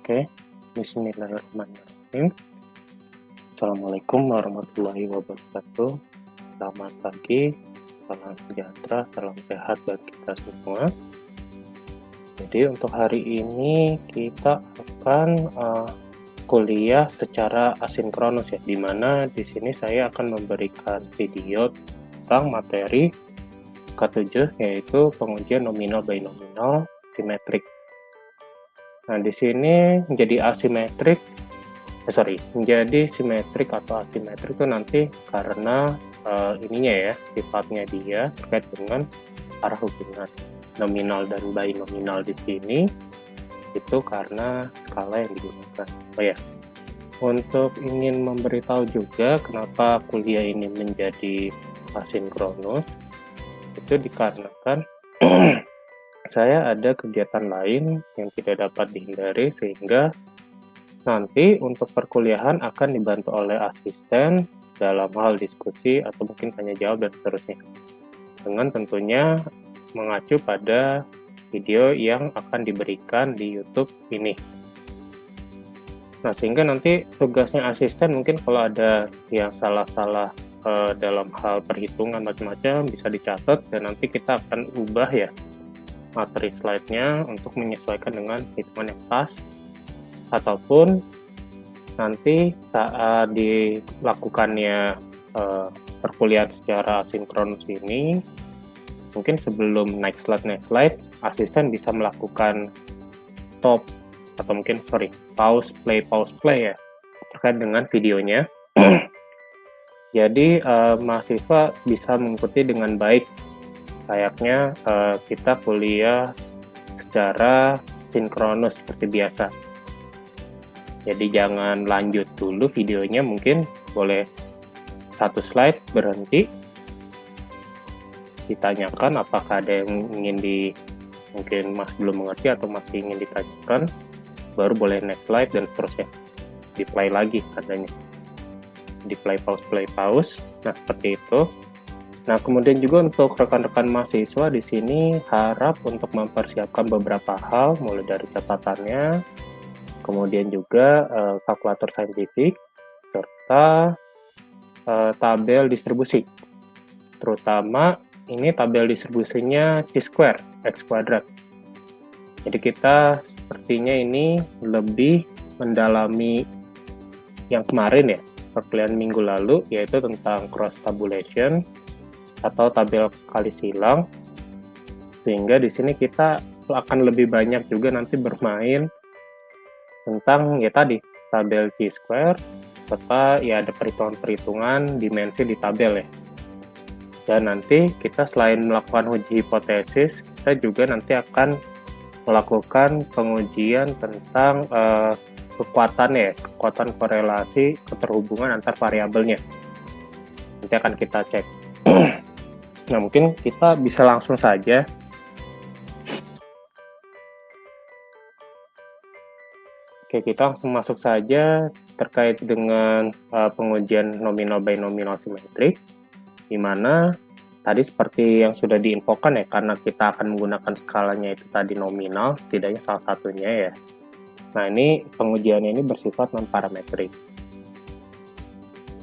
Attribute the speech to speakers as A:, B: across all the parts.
A: Oke, bismillahirrahmanirrahim. Assalamualaikum warahmatullahi wabarakatuh. Selamat pagi, salam sejahtera, salam sehat bagi kita semua. Jadi untuk hari ini kita akan kuliah secara asinkronus ya, dimana di sini saya akan memberikan video tentang materi K7 yaitu pengujian nominal binominal simetrik. Nah, di sini menjadi simetrik atau asimetrik itu nanti karena ininya ya, sifatnya dia terkait dengan arah hubungan nominal dan binominal di sini itu karena skala yang digunakan. Oh ya, untuk ingin memberitahu juga kenapa kuliah ini menjadi asinkronus itu dikarenakan saya ada kegiatan lain yang tidak dapat dihindari sehingga nanti untuk perkuliahan akan dibantu oleh asisten dalam hal diskusi atau mungkin tanya jawab dan seterusnya. Dengan tentunya mengacu pada video yang akan diberikan di YouTube ini. Nah, sehingga nanti tugasnya asisten mungkin kalau ada yang salah-salah dalam hal perhitungan macam-macam bisa dicatat dan nanti kita akan ubah ya materi slide-nya untuk menyesuaikan dengan hitungan yang pas, ataupun nanti saat dilakukannya perkuliahan secara asinkronus ini, mungkin sebelum next slide, asisten bisa melakukan pause play ya, terkait dengan videonya. Jadi mahasiswa bisa mengikuti dengan baik. Layaknya kita kuliah secara sinkronus seperti biasa. Jadi jangan lanjut dulu videonya, mungkin boleh satu slide berhenti, ditanyakan apakah ada yang ingin mungkin masih belum mengerti atau masih ingin ditanyakan, baru boleh next slide dan seterusnya. Di play lagi katanya. Di play pause. Nah, seperti itu. Nah, kemudian juga untuk rekan-rekan mahasiswa di sini harap untuk mempersiapkan beberapa hal, mulai dari catatannya, kemudian juga kalkulator saintifik, serta tabel distribusi. Terutama ini tabel distribusinya chi-square, x kuadrat. Jadi kita sepertinya ini lebih mendalami yang kemarin ya, perkuliahan minggu lalu, yaitu tentang cross tabulation atau tabel kali silang, sehingga di sini kita akan lebih banyak juga nanti bermain tentang ya tadi tabel chi-square serta ya ada perhitungan-perhitungan dimensi di tabel ya. Dan nanti kita selain melakukan uji hipotesis, kita juga nanti akan melakukan pengujian tentang kekuatan korelasi keterhubungan antar variabelnya. Nanti akan kita cek. Nah, mungkin kita bisa langsung saja. Oke, kita langsung masuk saja terkait dengan pengujian nominal binominal simetrik, di mana tadi seperti yang sudah diinfokan ya, karena kita akan menggunakan skalanya itu tadi nominal, setidaknya salah satunya ya. Nah, ini pengujiannya ini bersifat non-parametrik.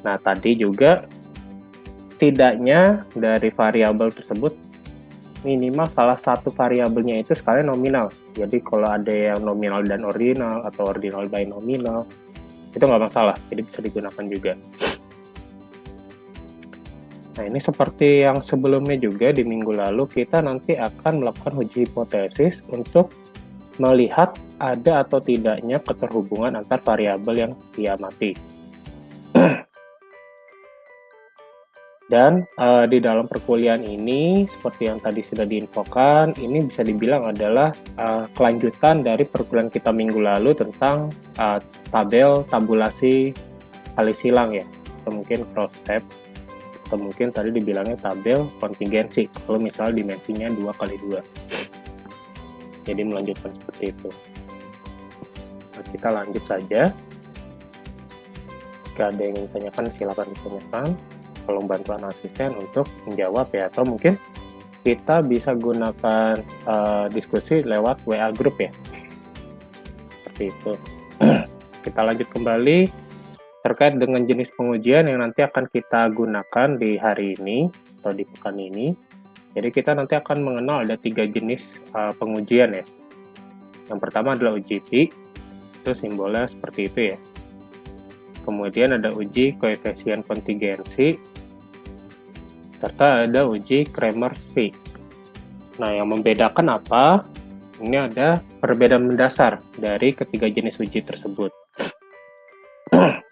A: Nah, tadi juga setidaknya dari variabel tersebut minimal salah satu variabelnya itu skalanya nominal. Jadi kalau ada yang nominal dan ordinal atau ordinal binominal itu nggak masalah, jadi bisa digunakan juga. Nah, ini seperti yang sebelumnya juga di minggu lalu, kita nanti akan melakukan uji hipotesis untuk melihat ada atau tidaknya keterhubungan antar variabel yang diamati. Dan di dalam perkuliahan ini, seperti yang tadi sudah diinfokan, ini bisa dibilang adalah kelanjutan dari perkuliahan kita minggu lalu tentang tabel tabulasi kali silang ya, atau mungkin cross tab, atau mungkin tadi dibilangnya tabel kontingensi, kalau misalnya dimensinya 2x2. Jadi melanjutkan seperti itu. Nah, kita lanjut saja. Jika ada yang ingin ditanyakan, silakan ditanyakan. Tolong bantuan asisten untuk menjawab ya, atau mungkin kita bisa gunakan diskusi lewat WA group ya, seperti seperti itu. Kita lanjut kembali terkait dengan jenis pengujian yang nanti akan kita gunakan di hari ini atau di pekan ini. Jadi kita nanti akan mengenal ada 3 jenis pengujian ya. Yang pertama adalah uji pi, itu simbolnya seperti itu ya. Kemudian ada uji koefisien kontingensi, serta ada uji Kramers-Pi. Nah, yang membedakan apa? Ini ada perbedaan mendasar dari ketiga jenis uji tersebut.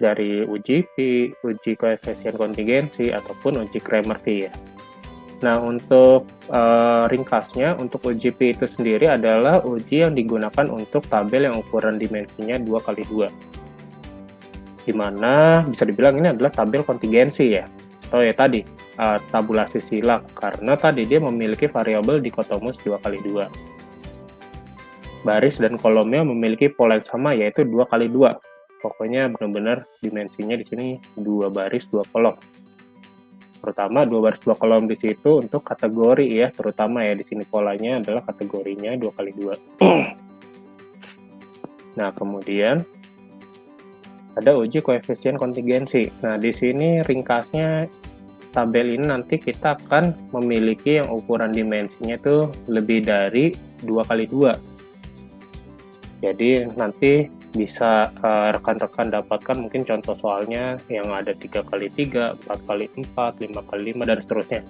A: Dari uji pi, uji koefisien kontingensi, ataupun uji Kramers-Pi ya. Nah, untuk ringkasnya, untuk uji pi itu sendiri adalah uji yang digunakan untuk tabel yang ukuran dimensinya 2x2. Dimana bisa dibilang ini adalah tabel kontingensi ya. Oh ya tadi, tabulasi silang, karena tadi dia memiliki variabel dikotomus 2x2. Baris dan kolomnya memiliki pola yang sama, yaitu 2x2. Pokoknya benar-benar dimensinya di sini 2 baris 2 kolom. Terutama 2 baris 2 kolom di situ untuk kategori ya, terutama ya di sini polanya adalah kategorinya 2x2. Nah, kemudian ada uji koefisien kontingensi. Nah, di sini ringkasnya tabel ini nanti kita akan memiliki yang ukuran dimensinya itu lebih dari 2x2. Jadi nanti bisa rekan-rekan dapatkan mungkin contoh soalnya yang ada 3x3, 4x4, 5x5, dan seterusnya.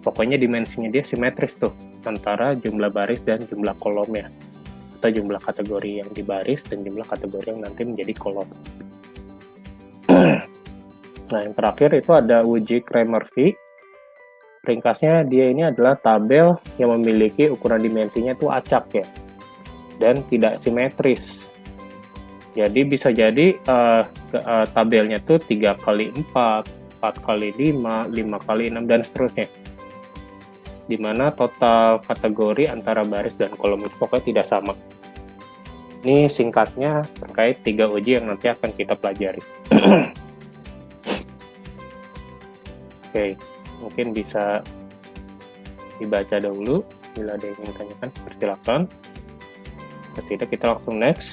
A: Pokoknya dimensinya dia simetris tuh antara jumlah baris dan jumlah kolomnya, atau jumlah kategori yang di baris dan jumlah kategori yang nanti menjadi kolom. Nah, yang terakhir itu ada uji Kramers-Pi. Ringkasnya dia ini adalah tabel yang memiliki ukuran dimensinya itu acak ya, dan tidak simetris. Jadi bisa jadi tabelnya tuh 3x4, 4x5, 5x6, dan seterusnya. Dimana total kategori antara baris dan kolom itu pokoknya tidak sama. Ini singkatnya terkait 3 uji yang nanti akan kita pelajari. Oke, mungkin bisa dibaca dahulu. Bila ada yang ingin tanyakan, persilakan. Jika tidak, kita langsung next.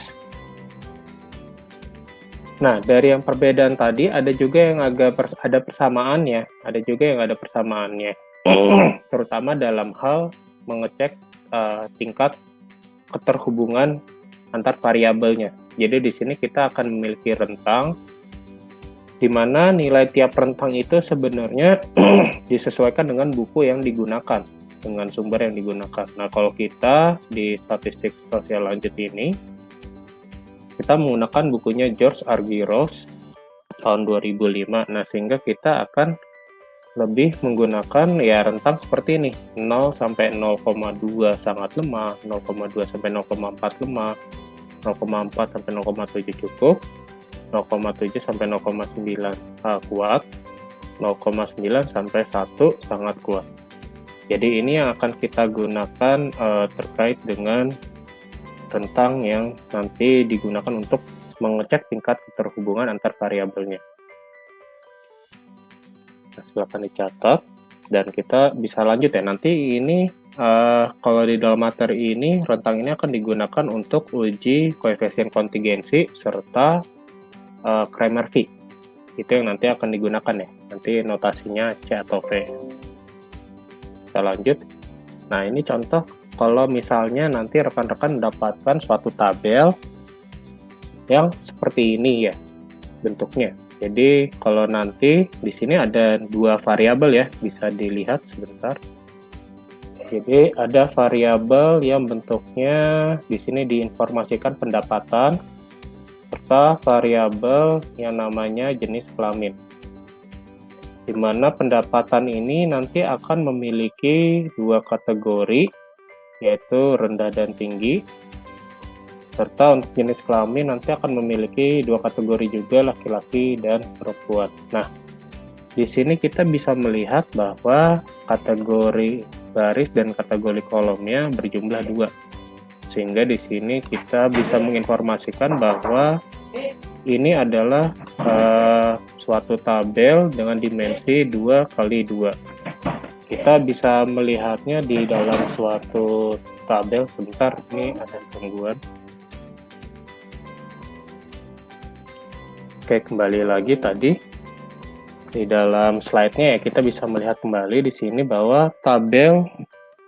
A: Nah, dari yang perbedaan tadi, ada juga yang ada persamaannya. Ada juga yang ada persamaannya. Terutama dalam hal mengecek tingkat keterhubungan antar variabelnya. Jadi di sini kita akan memiliki rentang, di mana nilai tiap rentang itu sebenarnya disesuaikan dengan buku yang digunakan, dengan sumber yang digunakan. Nah, kalau kita di statistik sosial lanjut ini, kita menggunakan bukunya George Argyros tahun 2005. Nah, sehingga kita akan lebih menggunakan ya rentang seperti ini, 0 sampai 0,2 sangat lemah, 0,2 sampai 0,4 lemah, 0,4 sampai 0,7 cukup, 0,7 sampai 0,9 kuat, 0,9 sampai 1 sangat kuat. Jadi ini yang akan kita gunakan terkait dengan rentang yang nanti digunakan untuk mengecek tingkat keterhubungan antar variabelnya. Nah, silakan dicatat dan kita bisa lanjut ya. Nanti ini kalau di dalam materi ini rentang ini akan digunakan untuk uji koefisien kontingensi serta Kramers-Pi. Itu yang nanti akan digunakan ya. Nanti notasinya C atau V. Kita lanjut. Nah, ini contoh kalau misalnya nanti rekan-rekan mendapatkan suatu tabel yang seperti ini ya bentuknya. Jadi kalau nanti di sini ada 2 variabel ya, bisa dilihat sebentar. Jadi ada variabel yang bentuknya di sini diinformasikan pendapatan serta variabel yang namanya jenis kelamin. Di mana pendapatan ini nanti akan memiliki 2 kategori, yaitu rendah dan tinggi. Serta untuk jenis kelamin nanti akan memiliki 2 kategori juga, laki-laki dan perempuan. Nah, di sini kita bisa melihat bahwa kategori baris dan kategori kolomnya berjumlah 2. Sehingga di sini kita bisa menginformasikan bahwa ini adalah suatu tabel dengan dimensi 2x2. Kita bisa melihatnya di dalam suatu tabel. Sebentar, ini ada gangguan. Oke, kembali lagi tadi di dalam slide-nya ya, kita bisa melihat kembali di sini bahwa tabel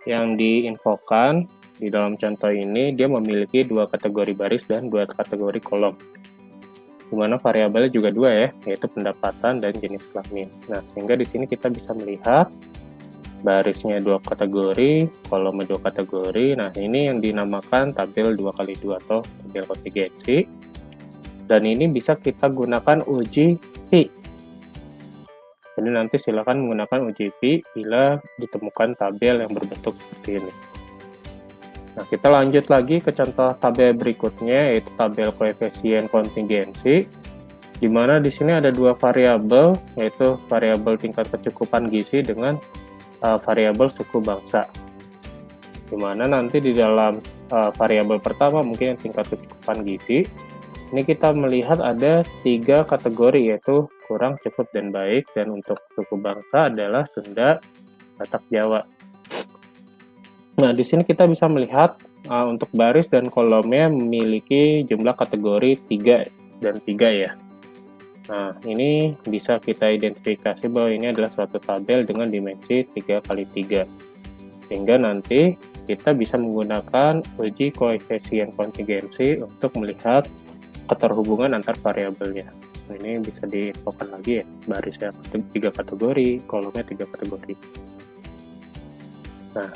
A: yang diinfokan di dalam contoh ini dia memiliki 2 kategori baris dan 2 kategori kolom, di mana variabelnya juga 2 ya, yaitu pendapatan dan jenis kelamin. Nah, sehingga di sini kita bisa melihat barisnya 2 kategori, kolomnya 2 kategori. Nah, ini yang dinamakan tabel 2x2 atau tabel kontingensi. Dan ini bisa kita gunakan uji Pi. Jadi nanti silakan menggunakan uji Pi bila ditemukan tabel yang berbentuk seperti ini. Nah, kita lanjut lagi ke contoh tabel berikutnya, yaitu tabel koefisien kontingensi, di mana di sini ada 2 variabel, yaitu variabel tingkat kecukupan gizi dengan variabel suku bangsa. Di mana nanti di dalam variabel pertama mungkin tingkat kecukupan gizi, ini kita melihat ada 3 kategori, yaitu kurang, cukup, dan baik. Dan untuk suku bangsa adalah Sunda, Batak, Jawa. Nah, di sini kita bisa melihat untuk baris dan kolomnya memiliki jumlah kategori 3 dan 3 ya. Nah, ini bisa kita identifikasi bahwa ini adalah suatu tabel dengan dimensi 3x3. Sehingga nanti kita bisa menggunakan uji koefisien kontingensi untuk melihat keterhubungan antar variabelnya. Ini bisa diinfokan lagi ya, barisnya 3 kategori, kolomnya 3 kategori. Nah,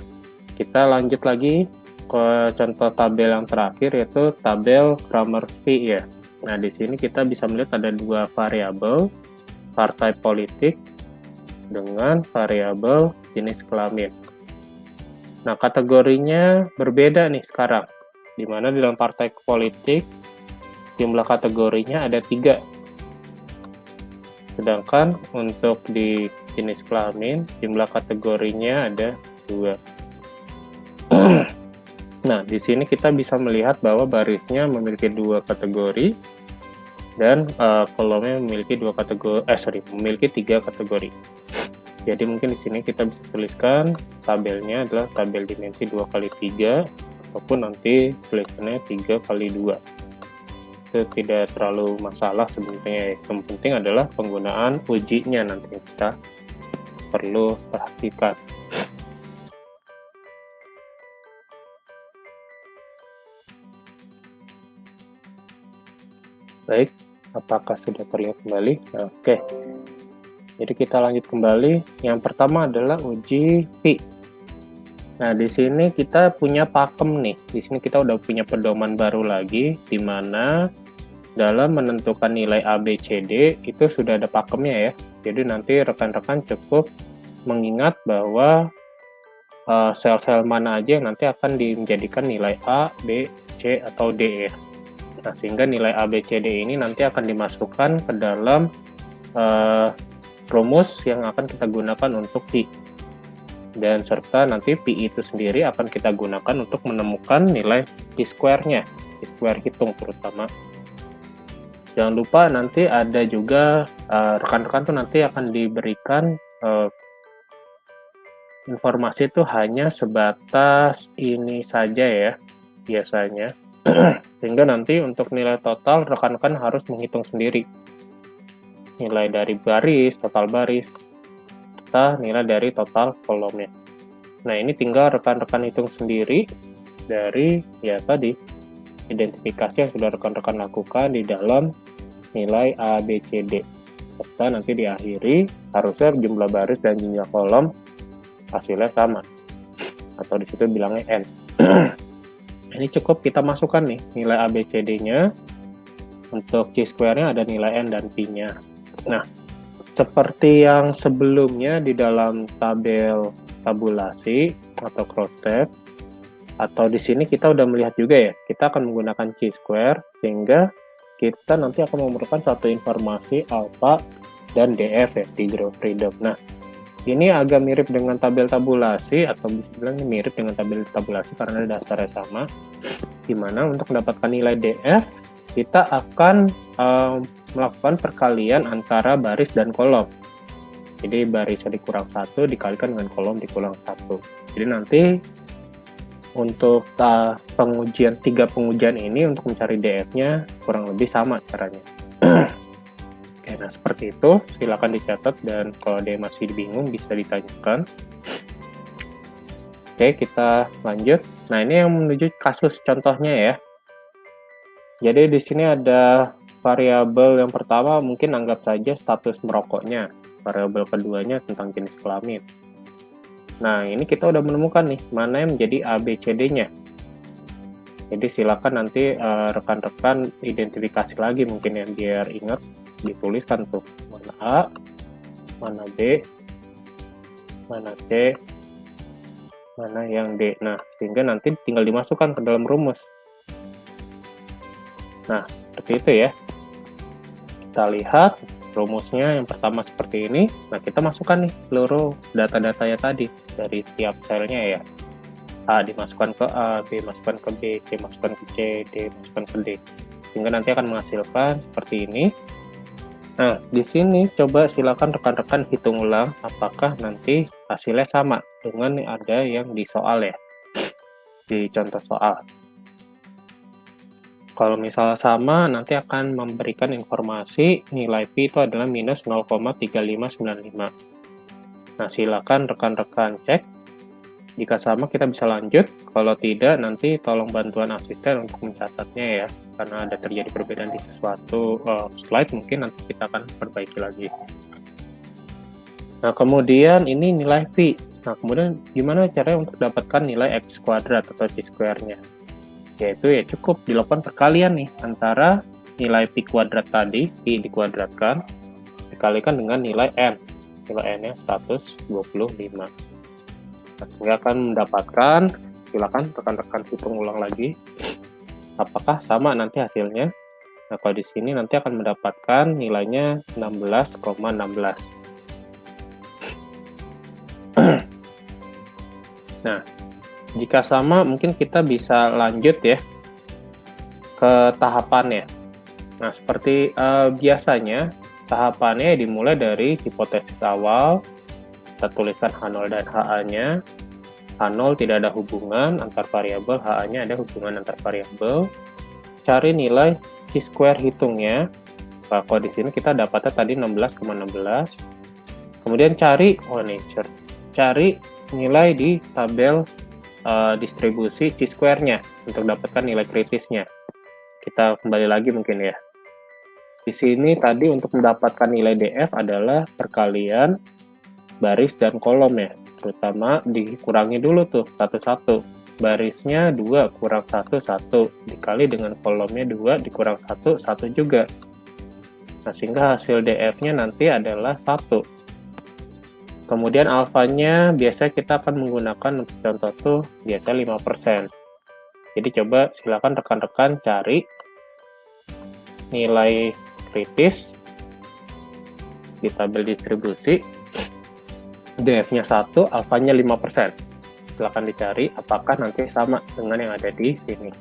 A: kita lanjut lagi ke contoh tabel yang terakhir, yaitu tabel Kramer-Phi ya. Nah, di sini kita bisa melihat ada 2 variabel, partai politik dengan variabel jenis kelamin. Nah, kategorinya berbeda nih sekarang, di mana di dalam partai politik jumlah kategorinya ada 3. Sedangkan untuk di jenis kelamin, jumlah kategorinya ada 2. Nah, di sini kita bisa melihat bahwa barisnya memiliki 2 kategori dan kolomnya memiliki 3 kategori. Jadi mungkin di sini kita bisa tuliskan tabelnya adalah tabel dimensi 2x3 ataupun nanti tulisannya 3x2. Itu tidak terlalu masalah sebenarnya. Yang penting adalah penggunaan ujinya nanti kita perlu perhatikan. Baik, apakah sudah terlihat kembali? Nah, oke. Jadi kita lanjut kembali. Yang pertama adalah uji Pi. Nah, di sini kita punya pakem nih. Di sini kita udah punya pedoman baru lagi, di mana dalam menentukan nilai A, B, C, D itu sudah ada pakemnya ya. Jadi nanti rekan-rekan cukup mengingat bahwa sel-sel mana aja yang nanti akan dijadikan nilai A, B, C, atau D ya. Nah, sehingga nilai A, B, C, D ini nanti akan dimasukkan ke dalam rumus yang akan kita gunakan untuk Pi. Dan serta nanti Pi itu sendiri akan kita gunakan untuk menemukan nilai P-square-nya, P-square hitung terutama. Jangan lupa nanti ada juga rekan-rekan tuh nanti akan diberikan informasi itu hanya sebatas ini saja ya biasanya. Sehingga nanti untuk nilai total rekan-rekan harus menghitung sendiri. Nilai dari baris, total baris, serta nilai dari total kolomnya. Nah, ini tinggal rekan-rekan hitung sendiri dari ya tadi identifikasi yang sudah rekan-rekan lakukan di dalam nilai A, B, C, D. Serta nanti diakhiri harusnya jumlah baris dan jumlah kolom hasilnya sama. Atau di situ bilangnya N. Ini cukup kita masukkan nih nilai A, B, C, D-nya. Untuk C-square-nya ada nilai N dan Pi-nya. Nah, seperti yang sebelumnya di dalam tabel tabulasi atau cross-step, atau di sini kita udah melihat juga ya, kita akan menggunakan C-square sehingga kita nanti akan memerlukan satu informasi alpha dan DF ya, degree of freedom. Nah, ini agak mirip dengan tabel tabulasi atau bisa bilang mirip dengan tabel tabulasi karena dasarnya sama. Dimana untuk mendapatkan nilai DF kita akan melakukan perkalian antara baris dan kolom. Jadi barisnya dikurang 1 dikalikan dengan kolom dikurang 1. Jadi nanti untuk pengujian 3 pengujian ini untuk mencari DF-nya kurang lebih sama caranya. Nah, seperti itu, silakan dicatat dan kalau ada yang masih bingung bisa ditanyakan. Oke, kita lanjut. Nah, ini yang menuju kasus contohnya ya. Jadi di sini ada variabel yang pertama mungkin anggap saja status merokoknya. Variabel keduanya tentang jenis kelamin. Nah, ini kita udah menemukan nih mana yang menjadi A, B, C, D-nya. Jadi silakan nanti rekan-rekan identifikasi lagi mungkin yang biar ingat, dituliskan tuh mana A, mana B, mana C, mana yang D. Nah, sehingga nanti tinggal dimasukkan ke dalam rumus. Nah, seperti itu ya. Kita lihat rumusnya yang pertama seperti ini. Nah, kita masukkan nih seluruh data-datanya tadi dari setiap selnya ya. A dimasukkan ke A, B masukkan ke B, C masukkan ke C, D masukkan ke D. Sehingga nanti akan menghasilkan seperti ini. Nah, di sini coba silakan rekan-rekan hitung ulang apakah nanti hasilnya sama dengan yang ada yang di soal ya. Di contoh soal. Kalau misalnya sama, nanti akan memberikan informasi nilai Pi itu adalah minus 0,3595. Nah, silakan rekan-rekan cek. Jika sama, kita bisa lanjut. Kalau tidak, nanti tolong bantuan asisten untuk mencatatnya ya. Karena ada terjadi perbedaan di sesuatu slide, mungkin nanti kita akan perbaiki lagi. Nah, kemudian ini nilai Pi. Nah, kemudian gimana caranya untuk dapatkan nilai X kuadrat atau C square-nya? Yaitu ya cukup dilakukan perkalian nih antara nilai Pi kuadrat tadi, Pi dikuadratkan, dikalikan dengan nilai N. Nilai N-nya 125. Nah, sehingga akan mendapatkan, silakan rekan-rekan hitung ulang lagi, apakah sama nanti hasilnya. Nah, kalau di sini nanti akan mendapatkan nilainya 16,16. Nah, jika sama, mungkin kita bisa lanjut ya ke tahapannya. Nah, seperti biasanya, tahapannya dimulai dari hipotesis awal, kita tuliskan H0 dan HA-nya. H0 tidak ada hubungan antar variabel, HA-nya ada hubungan antar variabel. Cari nilai C square hitungnya. Nah, kalau di sini kita dapatnya tadi 16,16. Kemudian cari nilai di tabel distribusi C square-nya untuk dapatkan nilai kritisnya. Kita kembali lagi mungkin ya. Di sini tadi untuk mendapatkan nilai DF adalah perkalian baris dan kolom ya, terutama dikurangi dulu tuh satu-satu. Barisnya 2 kurang 1, 1 dikali dengan kolomnya 2 dikurang 1, 1 juga. Nah, sehingga hasil DF-nya nanti adalah 1. Kemudian alfanya biasanya kita akan menggunakan untuk contoh tuh biasa 5%. Jadi coba silakan rekan-rekan cari nilai kritis di tabel distribusi. DF-nya 1, alfanya 5%. Silahkan dicari apakah nanti sama dengan yang ada di sini.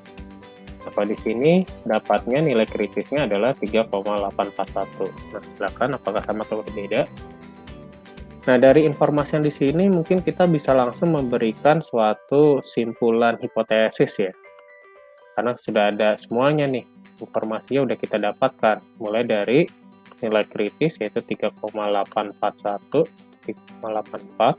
A: Nah, kalau di sini dapatnya nilai kritisnya adalah 3,841. Nah, silakan apakah sama atau berbeda. Nah, dari informasi yang di sini mungkin kita bisa langsung memberikan suatu simpulan hipotesis ya. Karena sudah ada semuanya nih, informasinya udah kita dapatkan. Mulai dari nilai kritis yaitu 3,841, 3,84.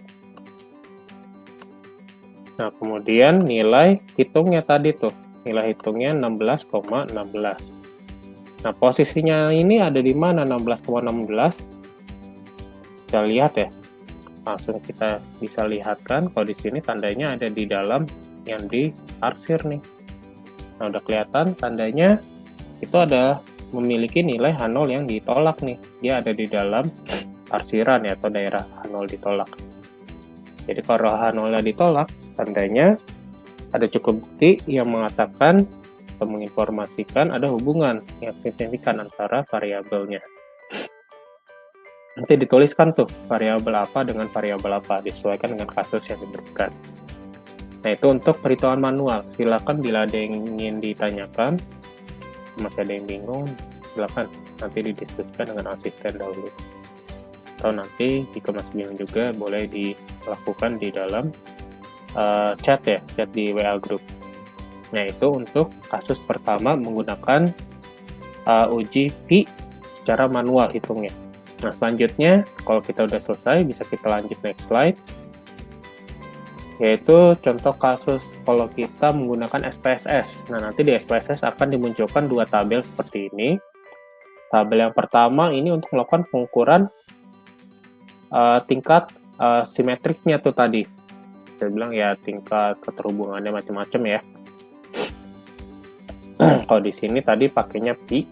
A: Nah, kemudian nilai hitungnya tadi tuh, nilai hitungnya 16,16. Nah, posisinya ini ada di mana 16,16? Kita lihat ya. Langsung kita bisa lihatkan kalau di sini tandanya ada di dalam yang diarsir nih. Nah, udah kelihatan tandanya itu ada memiliki nilai H0 yang ditolak nih. Dia ada di dalam arsiran ya, atau daerah H0 ditolak. Jadi kalau H0-nya ditolak, tandanya ada cukup bukti yang mengatakan atau menginformasikan ada hubungan yang signifikan antara variabelnya. Nanti dituliskan tuh variabel apa dengan variabel apa, disesuaikan dengan kasus yang diberikan. Nah, itu untuk perhitungan manual. Silakan bila ada yang ingin ditanyakan, masih ada yang bingung, silakan nanti didiskusikan dengan asisten dahulu. Atau nanti jika masih bingung juga boleh dilakukan di dalam chat ya, chat di WA group. Nah, itu untuk kasus pertama menggunakan uji Pi secara manual hitungnya. Nah, selanjutnya kalau kita udah selesai, bisa kita lanjut next slide. Yaitu contoh kasus kalau kita menggunakan SPSS. Nah, nanti di SPSS akan dimunculkan dua tabel seperti ini. Tabel yang pertama ini untuk melakukan pengukuran tingkat simetriknya tuh tadi. Saya bilang ya tingkat keterhubungannya macam-macam ya. Kalau di sini tadi pakainya pi.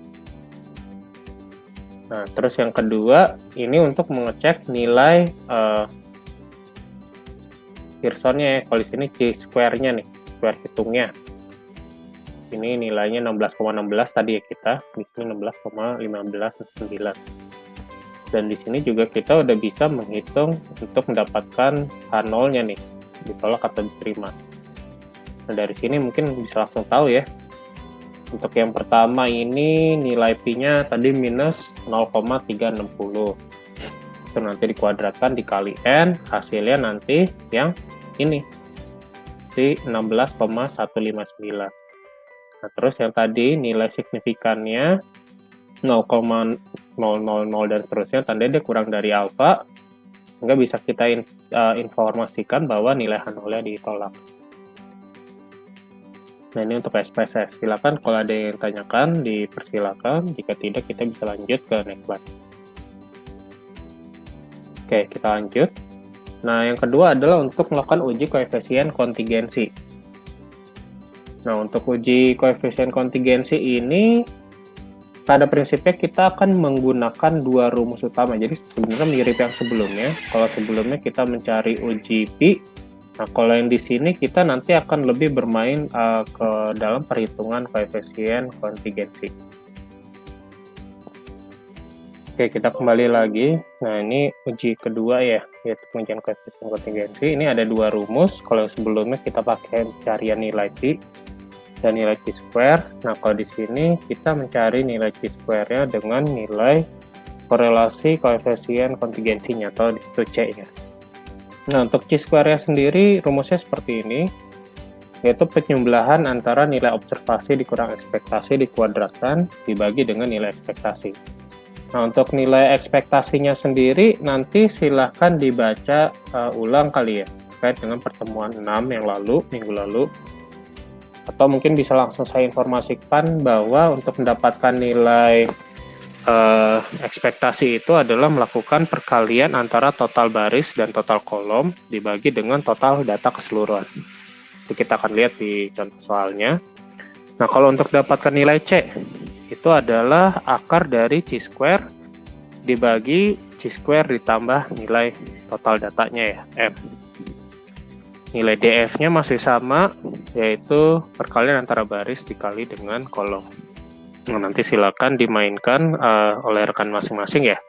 A: Nah, terus yang kedua ini untuk mengecek nilai Pearsonnya ya. Kalau di sini chi-square-nya nih, square hitungnya. Ini nilainya 16,16 tadi ya kita, di sini 16,159. Dan di sini juga kita udah bisa menghitung untuk mendapatkan H0-nya nih, ditolak atau diterima. Nah, dari sini mungkin bisa langsung tahu ya. Untuk yang pertama ini nilai Pi-nya tadi minus 0,360. Itu nanti dikuadratkan dikali N, hasilnya nanti yang ini, di 16,159. Nah, terus yang tadi nilai signifikannya 0,000 dan seterusnya, tandanya dia kurang dari alfa, sehingga bisa kita informasikan bahwa nilai H0-nya ditolak. Nah, ini untuk SPSS. Silakan kalau ada yang tanyakan, dipersilakan. Jika tidak, kita bisa lanjut ke next slide. Oke, kita lanjut. Nah, yang kedua adalah untuk melakukan uji koefisien kontingensi. Nah, untuk uji koefisien kontingensi ini, pada prinsipnya kita akan menggunakan dua rumus utama. Jadi sebenarnya mirip yang sebelumnya. Kalau sebelumnya kita mencari uji Pi, nah kalau yang di sini kita nanti akan lebih bermain ke dalam perhitungan koefisien kontingensi. Oke, kita kembali lagi. Nah, ini uji kedua ya, yaitu pengujian koefisien kontingensi. Ini ada dua rumus. Kalau sebelumnya kita pakai pencarian nilai Pi dan nilai chi-square. Nah, kalau di sini kita mencari nilai chi-square-nya dengan nilai korelasi koefisien kontingensinya atau di situ C-nya. Nah, untuk chi-square-nya sendiri rumusnya seperti ini, yaitu penjumlahan antara nilai observasi dikurang ekspektasi dikuadratkan dibagi dengan nilai ekspektasi. Nah, untuk nilai ekspektasinya sendiri nanti silahkan dibaca ulang kali ya, terkait dengan pertemuan 6 yang lalu, minggu lalu. Atau mungkin bisa langsung saya informasikan bahwa untuk mendapatkan nilai ekspektasi itu adalah melakukan perkalian antara total baris dan total kolom dibagi dengan total data keseluruhan. Itu kita akan lihat di contoh soalnya. Nah, kalau untuk dapatkan nilai C, itu adalah akar dari chi-square dibagi chi-square ditambah nilai total datanya ya, M. Nilai DF-nya masih sama, yaitu perkalian antara baris dikali dengan kolom. Nah, nanti silakan dimainkan oleh rekan masing-masing ya,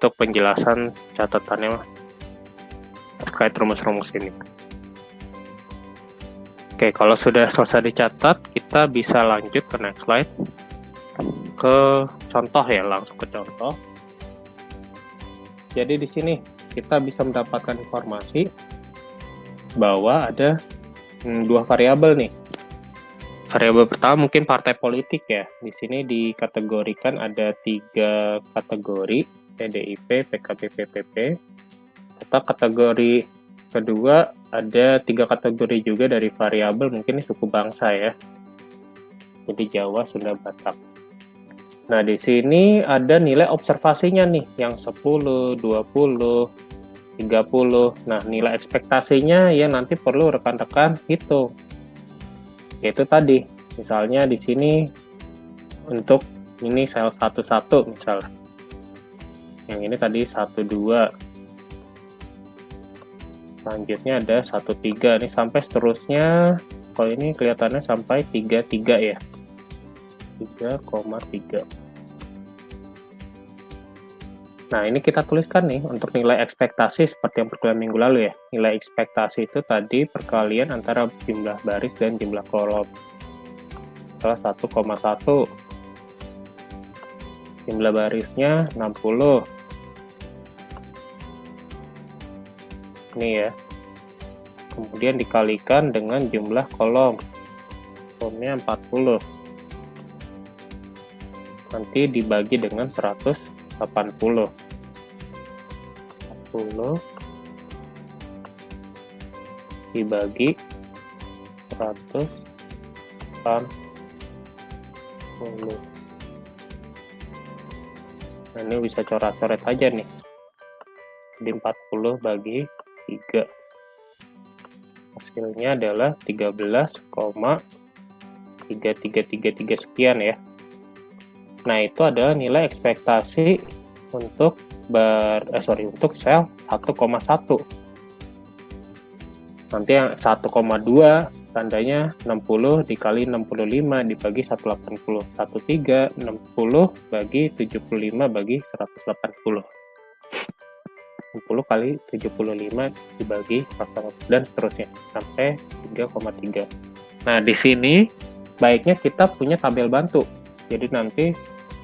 A: untuk penjelasan catatannya terkait rumus-rumus ini. Oke, kalau sudah selesai dicatat, kita bisa lanjut ke next slide. Ke contoh ya, langsung ke contoh. Jadi di sini kita bisa mendapatkan informasi bahwa ada dua variabel nih. Variabel pertama mungkin partai politik ya. Di sini dikategorikan ada 3 kategori, PDIP, PKB, PPP. Serta kategori kedua ada 3 kategori juga dari variabel, mungkin ini suku bangsa ya. Jadi Jawa, Sunda, Batak. Nah, di sini ada nilai observasinya nih, yang 10, 20, 30. Nah, nilai ekspektasinya ya nanti perlu rekan-rekan hitung. Yaitu tadi, misalnya di sini untuk ini sel 11 misalnya. Yang ini tadi 12. Selanjutnya ada 13 nih sampai seterusnya. Kalau ini kelihatannya sampai 33 ya. 3,3. Nah, ini kita tuliskan nih untuk nilai ekspektasi seperti yang perkuliahan minggu lalu ya. Nilai ekspektasi itu tadi perkalian antara jumlah baris dan jumlah kolom. Salah 1,1. Jumlah barisnya 60. Ini ya. Kemudian dikalikan dengan jumlah kolom. Kolomnya 40. nanti dibagi dengan 180. 10 dibagi 180. Nah, ini bisa coret-coret aja nih. Jadi 40 bagi 3. Hasilnya adalah 13,3333 sekian ya. Nah, itu adalah nilai ekspektasi untuk untuk sel 1,1. Nanti yang 1,2 tandanya 60 dikali 65 dibagi 180. 60 bagi 75 bagi 180. 60 kali 75 dibagi 180 dan seterusnya sampai 3,3. Nah, di sini baiknya kita punya tabel bantu. Jadi nanti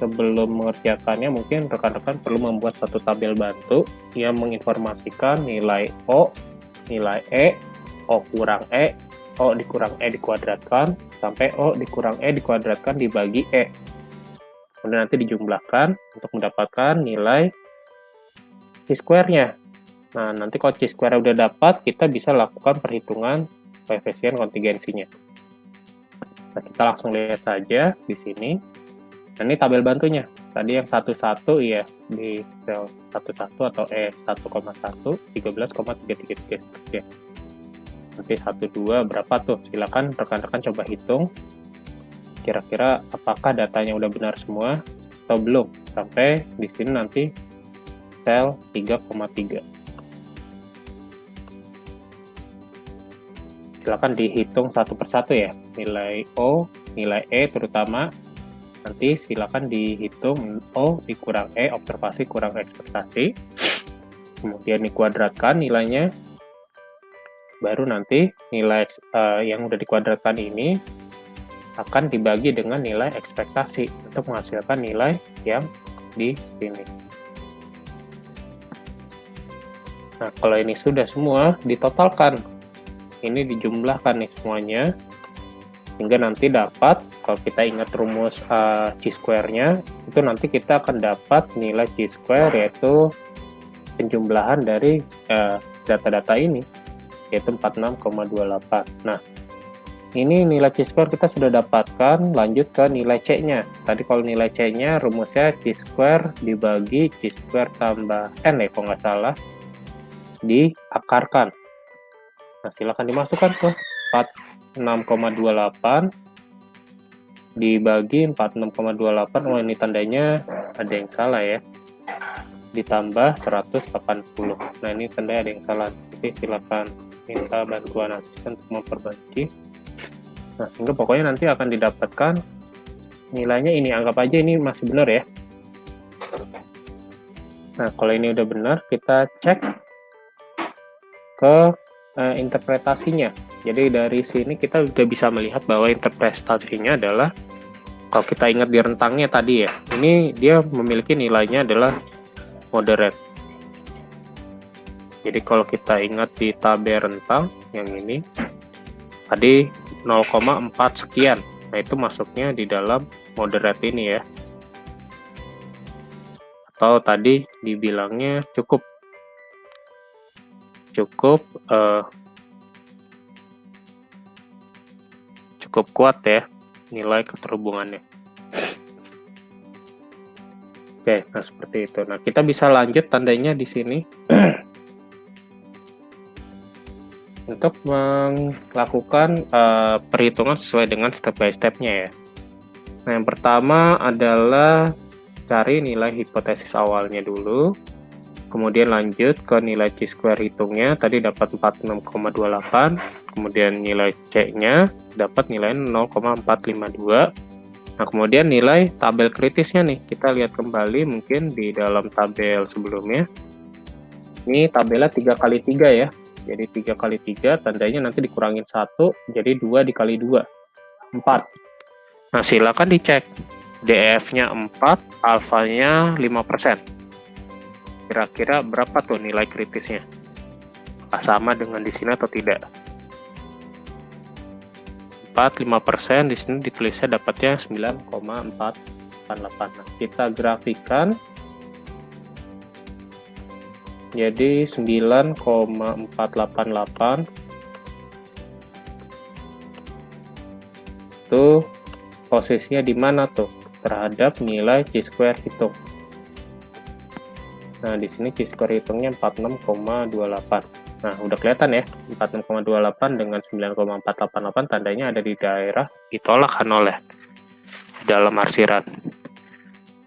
A: sebelum mengerjakannya mungkin rekan-rekan perlu membuat satu tabel bantu yang menginformasikan nilai O, nilai E, O kurang E, O dikurang E dikuadratkan, sampai O dikurang E dikuadratkan dibagi E. Kemudian nanti dijumlahkan untuk mendapatkan nilai chi-square-nya. Nah, nanti kalau chi-square udah dapat, kita bisa lakukan perhitungan koefisien kontingensinya. Nah, kita langsung lihat saja di sini. Nah, ini tabel bantunya. Tadi yang 11 ya, di sel 11 atau E1,1, 13,333 ya. Nanti 12 berapa tuh? Silakan rekan-rekan coba hitung. Kira-kira apakah datanya udah benar semua atau belum? Sampai di sini nanti sel 3,3. Silakan dihitung satu persatu ya. Nilai O, nilai E terutama. Nanti silakan dihitung O dikurang E, observasi kurang ekspektasi. Kemudian dikuadratkan nilainya. Baru nanti nilai yang udah dikuadratkan ini akan dibagi dengan nilai ekspektasi untuk menghasilkan nilai yang di sini. Nah, kalau ini sudah semua ditotalkan, ini dijumlahkan nih semuanya, hingga nanti dapat, kalau kita ingat rumus chi-square-nya, itu nanti kita akan dapat nilai chi-square, yaitu penjumlahan dari data-data ini, yaitu 46,28. Nah, ini nilai chi-square kita sudah dapatkan, lanjut ke nilai C-nya. Tadi kalau nilai C-nya rumusnya chi-square dibagi chi-square tambah N ya, kalau nggak salah, diakarkan. Nah, silakan dimasukkan ke 46,28 dibagi 46,28. Oh, ini tandanya ada yang salah ya. Ditambah 180. Nah, ini tandanya ada yang salah. Jadi silakan minta bantuan asisten untuk memperbaiki. Nah, sehingga pokoknya nanti akan didapatkan nilainya ini. Anggap aja ini masih benar ya. Nah, kalau ini udah benar, kita cek ke interpretasinya. Jadi dari sini kita sudah bisa melihat bahwa interpretasinya adalah, kalau kita ingat di rentangnya tadi ya, ini dia memiliki nilainya adalah moderate. Jadi kalau kita ingat di tabel rentang yang ini tadi 0,4 sekian, nah itu masuknya di dalam moderate ini ya, atau tadi dibilangnya cukup kuat ya nilai keterhubungannya. Oke, nah seperti itu. Nah, kita bisa lanjut tandanya di sini untuk melakukan perhitungan sesuai dengan step by step-nya ya. Nah, yang pertama adalah cari nilai hipotesis awalnya dulu, kemudian lanjut ke nilai chi-square hitungnya, tadi dapat 46,28, kemudian nilai C-nya dapat nilai 0,452. Nah, kemudian nilai tabel kritisnya nih, kita lihat kembali mungkin di dalam tabel sebelumnya. Ini tabelnya 3x3 ya. Jadi 3x3 tandanya nanti dikurangin 1, jadi 2 dikali 2, 4. Nah, silakan dicek. DF-nya 4, alfanya 5%. Kira-kira berapa tuh nilai kritisnya? Apakah sama dengan di sini atau tidak? 4, 5%, di sini ditulisnya dapatnya 9,4 Nah, kita grafikan. Jadi 9,488 itu posisinya di mana tuh terhadap nilai chi-square hitung. Nah, di sini chi-square hitungnya 46,28. Nah, udah kelihatan ya, 46,28 dengan 9,488 tandanya ada di daerah ditolak kan oleh dalam arsiran.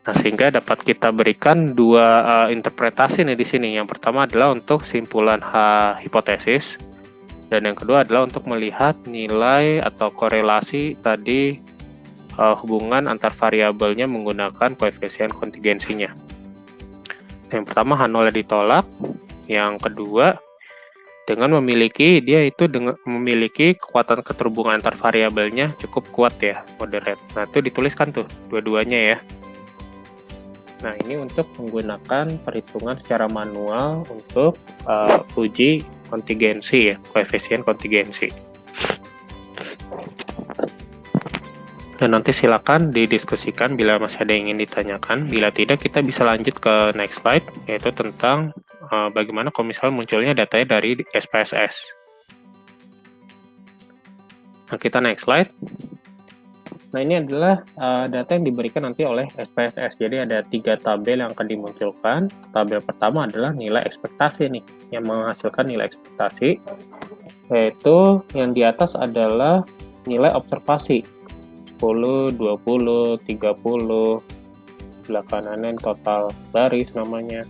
A: Nah, sehingga dapat kita berikan dua interpretasi nih di sini. Yang pertama adalah untuk simpulan hipotesis, dan yang kedua adalah untuk melihat nilai atau korelasi tadi hubungan antar variabelnya menggunakan koefisien kontingensinya. Yang pertama H0 ditolak, yang kedua dengan memiliki memiliki kekuatan keterhubungan antar variabelnya cukup kuat ya, moderate. Nah, itu dituliskan tuh dua-duanya ya. Nah, ini untuk menggunakan perhitungan secara manual untuk uji kontingensi ya, koefisien kontingensi. Dan nanti silakan didiskusikan bila masih ada yang ingin ditanyakan. Bila tidak, kita bisa lanjut ke next slide, yaitu tentang bagaimana kalau misalnya munculnya datanya dari SPSS. Nah, kita next slide. Nah, ini adalah data yang diberikan nanti oleh SPSS. Jadi ada 3 tabel yang akan dimunculkan. Tabel pertama adalah nilai ekspektasi nih, yang menghasilkan nilai ekspektasi. Yaitu yang di atas adalah nilai observasi. 10, 20, 30, sebelah kanannya total baris namanya.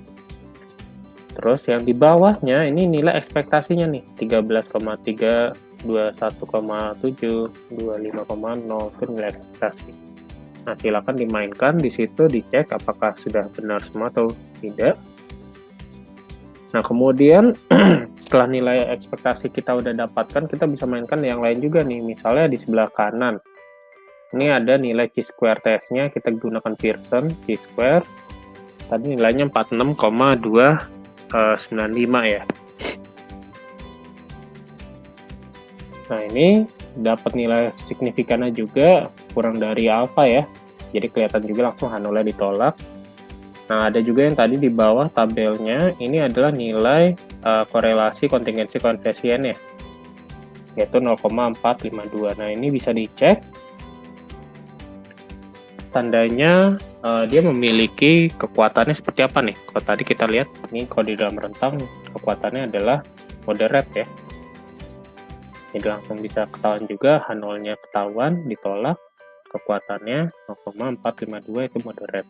A: Terus yang di bawahnya ini nilai ekspektasinya nih, 13,3, 21,7, 25,0 itu nilai ekspektasi. Nah, silakan dimainkan di situ, dicek apakah sudah benar semua atau tidak. Nah, kemudian setelah nilai ekspektasi kita udah dapatkan, kita bisa mainkan yang lain juga nih. Misalnya di sebelah kanan, ini ada nilai chi-square testnya, kita gunakan Pearson chi-square. Tadi nilainya 46,295 ya. Nah, ini dapat nilai signifikannya juga kurang dari alfa ya. Jadi kelihatan juga langsung H0 ditolak. Nah, ada juga yang tadi di bawah tabelnya, ini adalah nilai korelasi kontingensi koefisien ya, yaitu 0,452. Nah, ini bisa dicek. Tandanya dia memiliki kekuatannya seperti apa nih? Kalau tadi kita lihat, ini kalau di dalam rentang kekuatannya adalah moderate ya. Jadi langsung bisa ketahuan juga, H0-nya ketahuan, ditolak, kekuatannya 0,452 itu moderate,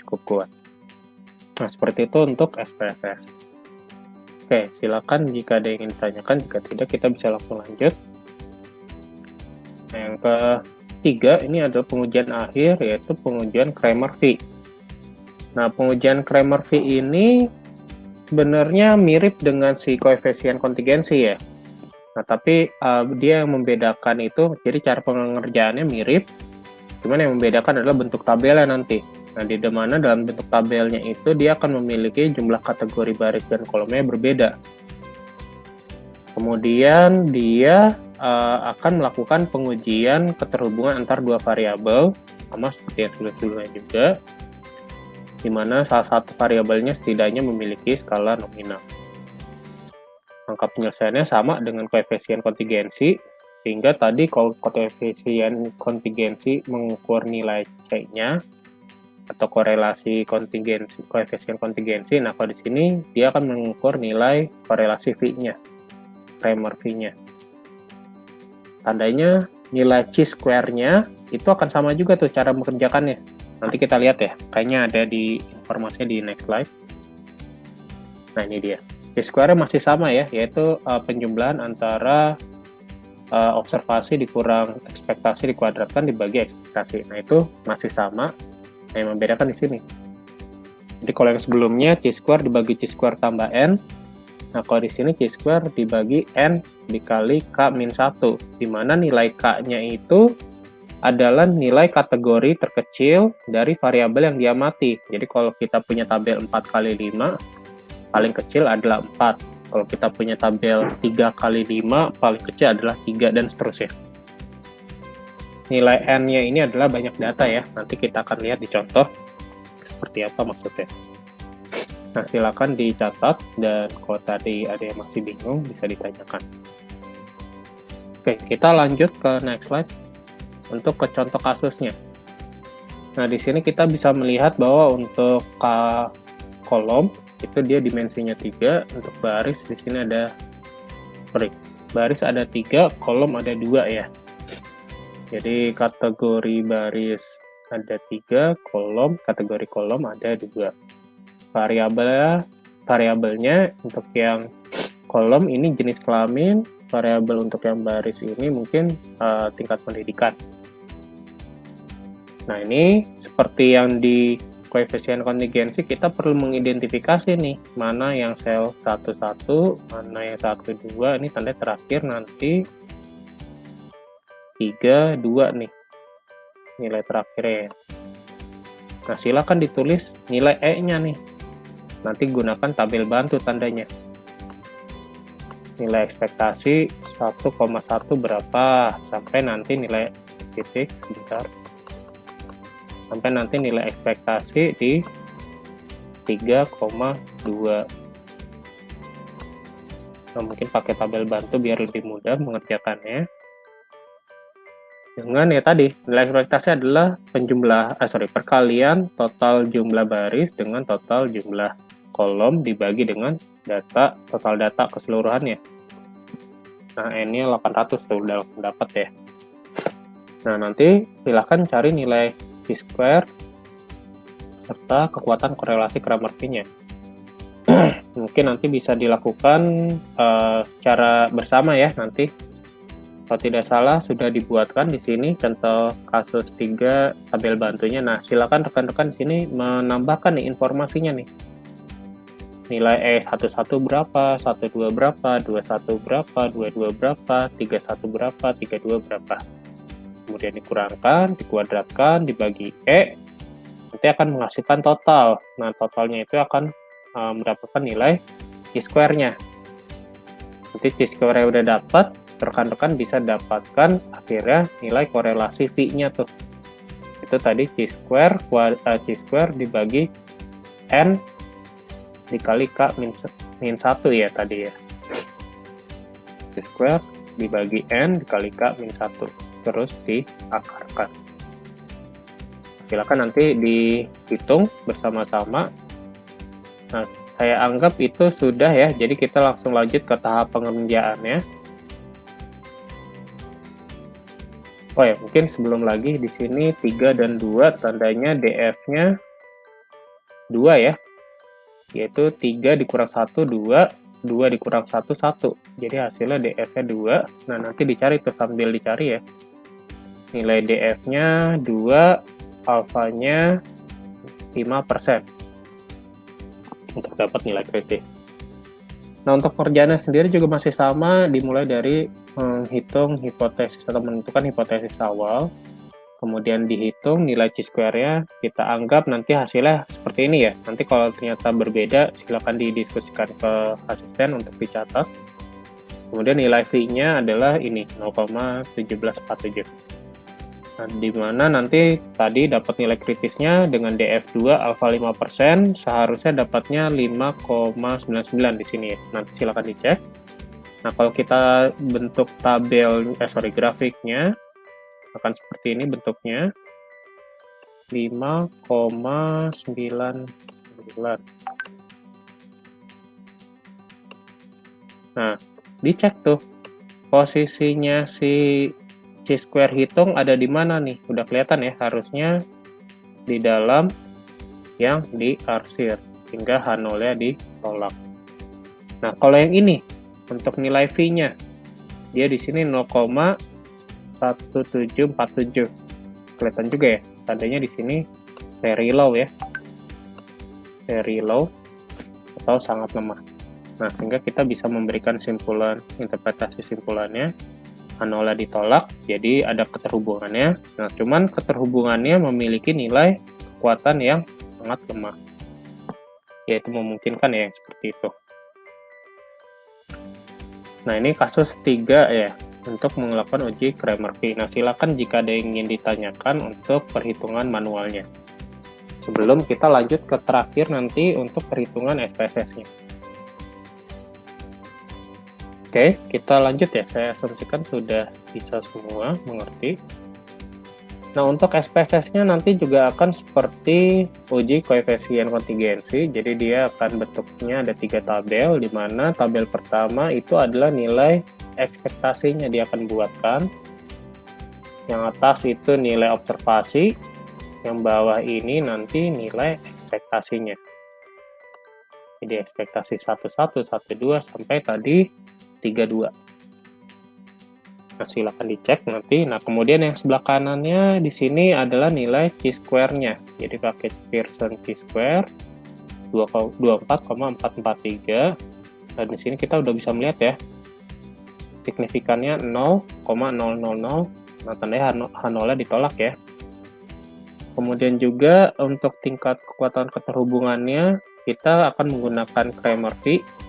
A: cukup kuat. Nah, seperti itu untuk SPSS. Oke, silakan jika ada yang ingin ditanyakan, jika tidak kita bisa langsung lanjut. Nah, yang ketiga, ini adalah pengujian akhir, yaitu pengujian Cramer-V. Nah, pengujian Cramer-V ini sebenarnya mirip dengan si koefisien kontingensi ya. Nah, tapi dia yang membedakan itu, jadi cara pengerjaannya mirip, cuman yang membedakan adalah bentuk tabelnya nanti. Nah, di mana dalam bentuk tabelnya itu dia akan memiliki jumlah kategori baris dan kolomnya berbeda. Kemudian dia akan melakukan pengujian keterhubungan antar dua variabel, sama seperti yang sebelumnya juga, di mana salah satu variabelnya setidaknya memiliki skala nominal. Angka penyelesaiannya sama dengan koefisien kontingensi, sehingga tadi kalau koefisien kontingensi mengukur nilai C-nya atau korelasi kontingensi, koefisien kontingensi, nah kalau di sini dia akan mengukur nilai korelasi V-nya, Cramer V-nya. Tandanya nilai chi-square-nya itu akan sama juga tuh cara mengerjakannya. Nanti kita lihat ya, kayaknya ada di informasinya di next slide. Nah, ini dia. Chi-square masih sama ya, yaitu penjumlahan antara observasi dikurang ekspektasi dikuadratkan dibagi ekspektasi. Nah, itu masih sama. Nah, yang membedakan di sini. Jadi kalau yang sebelumnya chi-square dibagi chi-square tambah n. Nah, kalau di sini chi-square dibagi n dikali k-1, di mana nilai k-nya itu adalah nilai kategori terkecil dari variabel yang diamati. Jadi kalau kita punya tabel 4 kali 5, paling kecil adalah 4. Kalau kita punya tabel 3 kali 5, paling kecil adalah 3, dan seterusnya. nilai N-nya ini adalah banyak data ya. Nanti kita akan lihat di contoh seperti apa maksudnya. Nah, silakan dicatat, dan kalau tadi ada yang masih bingung bisa ditanyakan. Oke, kita lanjut ke next slide untuk ke contoh kasusnya. Nah, di sini kita bisa melihat bahwa untuk kolom itu dia dimensinya 3, untuk baris di sini ada baris ada 3, kolom ada 2 ya. Jadi kategori baris ada 3, kategori kolom ada 2. Variabelnya untuk yang kolom ini jenis kelamin, variabel untuk yang baris ini mungkin tingkat pendidikan. Nah, ini seperti yang di koefisien kontingensi, kita perlu mengidentifikasi nih mana yang sel 11, mana yang 12, ini tanda terakhir nanti 3, 2 nih nilai terakhirnya. Nah, silakan ditulis nilai E-nya nih. Nanti gunakan tabel bantu tandanya. Nilai ekspektasi 1,1 berapa, sampai nanti nilai titik, sampai nanti nilai ekspektasi di 3,2. Nah, mungkin pakai tabel bantu biar lebih mudah mengerjakannya. Dengan ya tadi, nilai ekspektasi adalah perkalian total jumlah baris dengan total jumlah kolom dibagi dengan total data keseluruhannya. Nah, N-nya 800 tuh udah dapat ya. Nah, nanti silahkan cari nilai Chi-square serta kekuatan korelasi Kramer-Nya. Mungkin nanti bisa dilakukan secara bersama ya nanti. Kalau tidak salah sudah dibuatkan di sini contoh kasus 3 tabel bantunya. Nah, silakan rekan-rekan di sini menambahkan nih informasinya nih. Nilai E11 berapa, 12 berapa, 21 berapa, 22 berapa, 31 berapa, 32 berapa. Kemudian dikurangkan, dikuadratkan, dibagi E, nanti akan menghasilkan total. Nah, totalnya itu akan mendapatkan nilai Chi-square-nya. Nanti Chi-square-nya udah dapat, rekan-rekan bisa dapatkan akhirnya nilai korelasi V-nya tuh. Itu tadi Chi-square dibagi N dikali K min 1 ya tadi ya. Chi-square dibagi N dikali K min 1. Terus diakarkan. Silakan nanti dihitung bersama-sama. Nah, saya anggap itu sudah ya. Jadi kita langsung lanjut ke tahap pengerjaannya. Oh ya, mungkin sebelum lagi di sini 3 dan 2 tandanya DF-nya 2 ya. Yaitu 3 dikurang 1, 2, 2 dikurang 1, 1. Jadi hasilnya DF-nya 2. Nah, nanti dicari tuh, sambil dicari ya. Nilai DF-nya 2, alfanya 5% untuk dapat nilai kritis. Nah, untuk pekerjaannya sendiri juga masih sama, dimulai dari menghitung hipotesis atau menentukan hipotesis awal, kemudian dihitung nilai Chi-square-nya, kita anggap nanti hasilnya seperti ini ya. Nanti kalau ternyata berbeda, silakan didiskusikan ke asisten untuk dicatat. Kemudian nilai V-nya adalah ini, 0,1747. Nah, di mana nanti tadi dapat nilai kritisnya dengan DF2 alfa 5%, seharusnya dapatnya 5,99 di sini ya. Nanti silakan dicek. Nah, kalau kita bentuk grafiknya akan seperti ini bentuknya. 5,99. Nah, dicek tuh posisinya si Chi-square hitung ada di mana nih? Udah kelihatan ya, harusnya di dalam yang diarsir, hingga H0-nya ditolak. Nah, kalau yang ini, untuk nilai V-nya, dia di sini 0,1747. Kelihatan juga ya, tandanya di sini very low ya. Very low, atau sangat lemah. Nah, sehingga kita bisa memberikan simpulan, interpretasi simpulannya, H0 ditolak, jadi ada keterhubungannya. Nah, cuman keterhubungannya memiliki nilai kekuatan yang sangat lemah. Yaitu memungkinkan ya, seperti itu. Nah, ini kasus 3 ya. untuk melakukan uji Cramer-Fee. Nah, silakan jika ada yang ingin ditanyakan untuk perhitungan manualnya. Sebelum kita lanjut ke terakhir nanti untuk perhitungan SPSS-nya. Oke, kita lanjut ya. Saya asumsikan sudah bisa semua mengerti. Nah, untuk SPSS-nya nanti juga akan seperti uji koefisien kontingensi. Jadi dia akan bentuknya ada 3 tabel, di mana tabel pertama itu adalah nilai ekspektasinya dia akan buatkan. Yang atas itu nilai observasi, yang bawah ini nanti nilai ekspektasinya. Jadi ekspektasi 11, 12 sampai tadi 32. Nah, silakan dicek nanti. Nah, kemudian yang sebelah kanannya di sini adalah nilai chi-square-nya. Jadi pakai Pearson chi-square 24,443. Dan di sini kita udah bisa melihat ya. Signifikannya 0,000. Nah, tandanya H0-nya ditolak ya. Kemudian juga untuk tingkat kekuatan keterhubungannya, kita akan menggunakan Cramer-Fee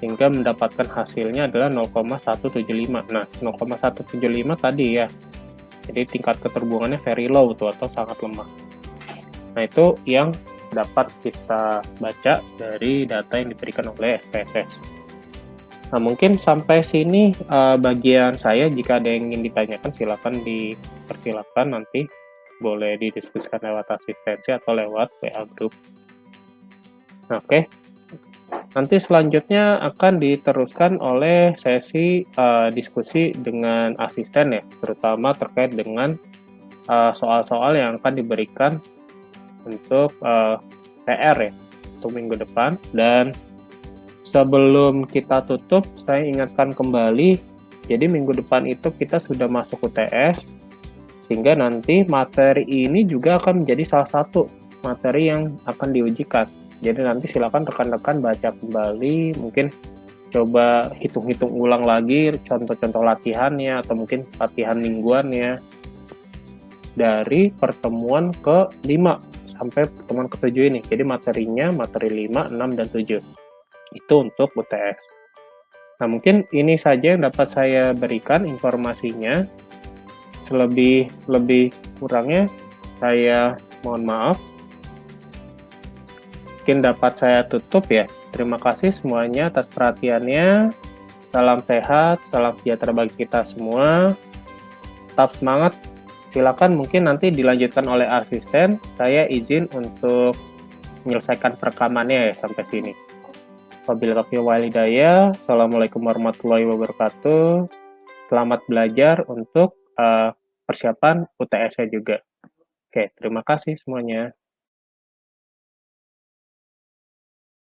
A: sehingga mendapatkan hasilnya adalah 0,175. Nah, 0,175 tadi ya. Jadi tingkat keterhubungannya very low tuh atau sangat lemah. Nah, itu yang dapat kita baca dari data yang diberikan oleh SPSS. Nah, mungkin sampai sini bagian saya. Jika ada yang ingin ditanyakan, silakan dipersilakan nanti. Boleh didiskusikan lewat asistensi atau lewat WA group. Nah, oke. Nanti selanjutnya akan diteruskan oleh sesi diskusi dengan asisten ya, terutama terkait dengan soal-soal yang akan diberikan untuk PR ya, untuk minggu depan. Dan sebelum kita tutup, saya ingatkan kembali, jadi minggu depan itu kita sudah masuk UTS, sehingga nanti materi ini juga akan menjadi salah satu materi yang akan diujikan. Jadi nanti silakan rekan-rekan baca kembali, mungkin coba hitung-hitung ulang lagi contoh-contoh latihannya, atau mungkin latihan mingguannya dari pertemuan ke-5 sampai pertemuan ke-7 ini. Jadi materinya materi 5, 6, dan 7. Itu untuk UTS. Nah, mungkin ini saja yang dapat saya berikan informasinya. Lebih kurangnya saya mohon maaf. Mungkin dapat saya tutup ya. Terima kasih semuanya atas perhatiannya. Salam sehat, salam sejahtera bagi kita semua. Tetap semangat. Silakan mungkin nanti dilanjutkan oleh asisten. Saya izin untuk menyelesaikan perekamannya ya sampai sini. Wabillahi taufiq wal hidayah. Assalamualaikum warahmatullahi wabarakatuh. Selamat belajar untuk persiapan UTS-nya juga. Oke, terima kasih semuanya.